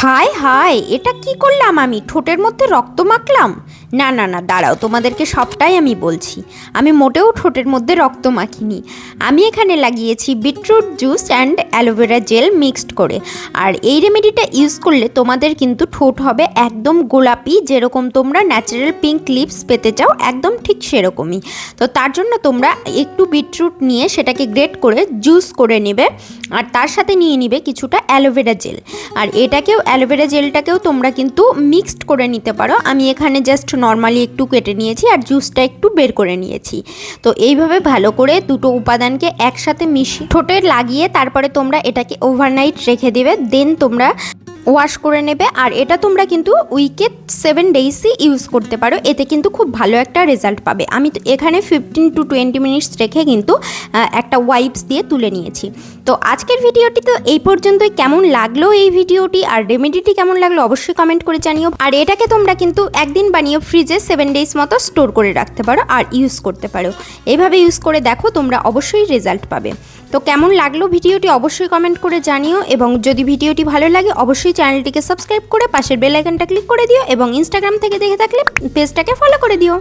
হায় হায়, এটা কি করলাম আমি? ঠোঁটের মধ্যে রক্ত মাখলাম? না না না, দাঁড়াও, তোমাদেরকে সবটাই আমি বলছি। আমি মোটেও ঠোঁটের মধ্যে রক্ত মাখিনি। আমি এখানে লাগিয়েছি beetroot juice and aloe vera gel mixed করে। আর এই রেমেডিটা ইউজ করলে তোমাদের কিন্তু ঠোঁট হবে একদম গোলাপি, যেরকম তোমরা ন্যাচারাল পিঙ্ক লিপস পেতে চাও একদম ঠিক সেরকমই। তো তার জন্য তোমরা একটু বিটরুট নিয়ে সেটাকে গ্রেট করে জুস করে নেবে, আর তার সাথে নিয়ে নিবে কিছুটা অ্যালোভেরা জেল। আর এটাকেও, অ্যালোভেরা জেলটাকেও তোমরা কিন্তু মিক্সড করে নিতে পারো। আমি এখানে জাস্ট নর্মালি একটু কেটে নিয়েছি আর জুসটা একটু বের করে নিয়েছি। তো এইভাবে ভালো করে দুটো উপাদানকে একসাথে মিশিয়ে ঠোঁটে লাগিয়ে তারপরে তোমরা এটাকে ওভারনাইট রেখে দেবে, দেন তোমরা ওয়াশ করে নেবে। আর এটা তোমরা কিন্তু উইকে 7 ডেইসই ইউজ করতে পারো, এতে কিন্তু খুব ভালো একটা রেজাল্ট পাবে। আমি তো এখানে 15 to 20 মিনিটস রেখে কিন্তু একটা ওয়াইপস দিয়ে তুলে নিয়েছি। তো আজকের ভিডিওটি তো এই পর্যন্তই। কেমন লাগলো এই ভিডিওটি আর রেমেডিটি কেমন লাগলো অবশ্যই কমেন্ট করে জানিও। আর এটাকে তোমরা কিন্তু একদিন বানিয়ে ফ্রিজে 7 ডেজ মতো স্টোর করে রাখতে পারো আর ইউজ করতে পারো। এইভাবে ইউজ করে দেখো, তোমরা অবশ্যই রেজাল্ট পাবে। তো কেমন লাগলো ভিডিওটি অবশ্যই কমেন্ট করে জানিও, এবং যদি ভিডিওটি ভালো লাগে অবশ্যই চ্যানেলটিকে সাবস্ক্রাইব করে পাশের বেল আইকনটা ক্লিক করে দিও, এবং ইনস্টাগ্রাম থেকে দেখে থাকলে পেজটাকে ফলো করে দিও।